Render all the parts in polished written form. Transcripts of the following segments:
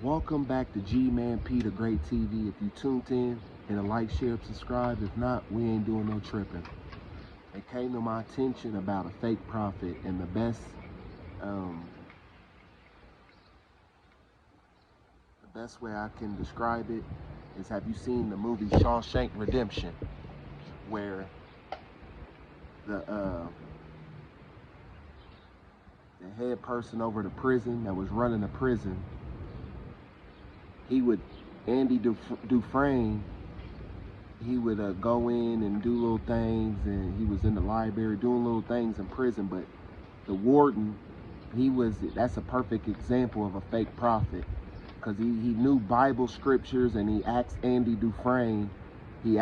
Welcome back to G-Man-P, the Great TV. If you tuned in, hit a like, share, subscribe. If not, we ain't doing no tripping. It came to my attention about a fake prophet, and the best way I can describe it is, have you seen the movie Shawshank Redemption, where the head person over the prison that was running the prison, Andy Dufresne, he would go in and do little things, and he was in the library doing little things in prison. But the warden, that's a perfect example of a fake prophet, because he knew Bible scriptures, and he asked Andy Dufresne, he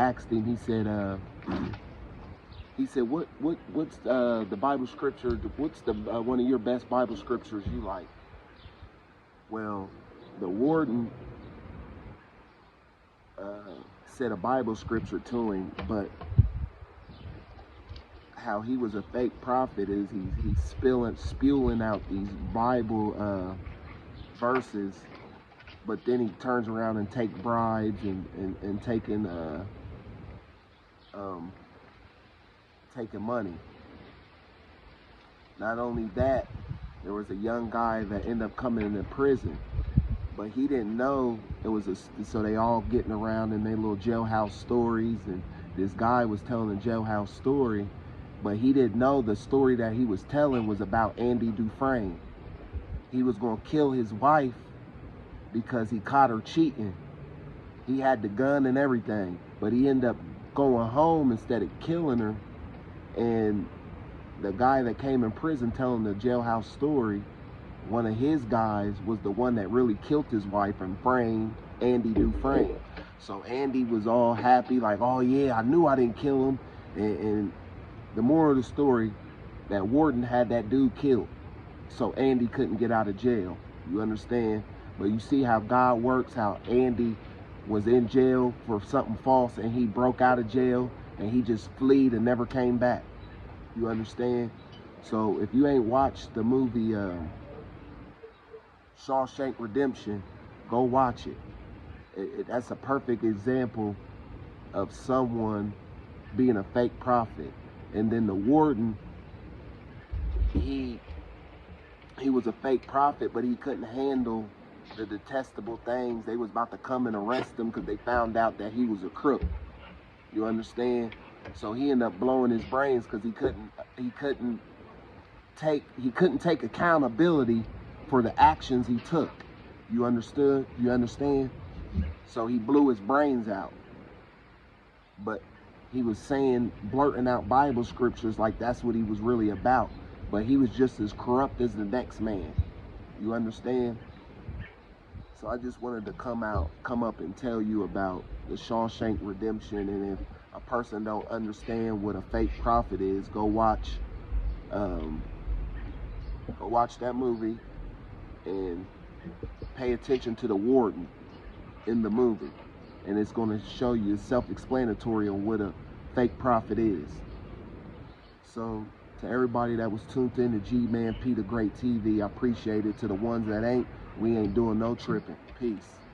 said, what's the Bible scripture, what's the one of your best Bible scriptures you like? Well, the warden said a Bible scripture to him, but how he was a fake prophet is he's spewing out these Bible verses, but then he turns around and take bribes and taking money. Not only that, there was a young guy that ended up coming into prison, but he didn't know it was so they all getting around in their little jailhouse stories, and this guy was telling a jailhouse story, but he didn't know the story that he was telling was about Andy Dufresne. He was going to kill his wife because he caught her cheating. He had the gun and everything, but he ended up going home instead of killing her. And the guy that came in prison telling the jailhouse story, one of his guys was the one that really killed his wife and framed Andy Dufresne. So Andy was all happy, like, oh yeah, I knew I didn't kill him. And the moral of the story, that warden had that dude killed, so Andy couldn't get out of jail. You understand? But you see how God works, how Andy was in jail for something false, and he broke out of jail, and he just fled and never came back. You understand? So if you ain't watched the movie Shawshank Redemption, go watch it. That's a perfect example of someone being a fake prophet. And then the warden, he was a fake prophet, but he couldn't handle the detestable things. They was about to come and arrest him because they found out that he was a crook. You understand? So he ended up blowing his brains because he couldn't take accountability for the actions he took. You understood? You understand? So he blew his brains out. But he was blurting out Bible scriptures like that's what he was really about. But he was just as corrupt as the next man. You understand? So I just wanted to come up and tell you about the Shawshank Redemption. And if a person don't understand what a fake prophet is, go watch that movie and pay attention to the warden in the movie, and it's going to show you, self-explanatory on what a fake prophet is. So to everybody that was tuned in to G-Man-P, the Great TV, I appreciate it. To the ones that ain't, we ain't doing no tripping. Peace.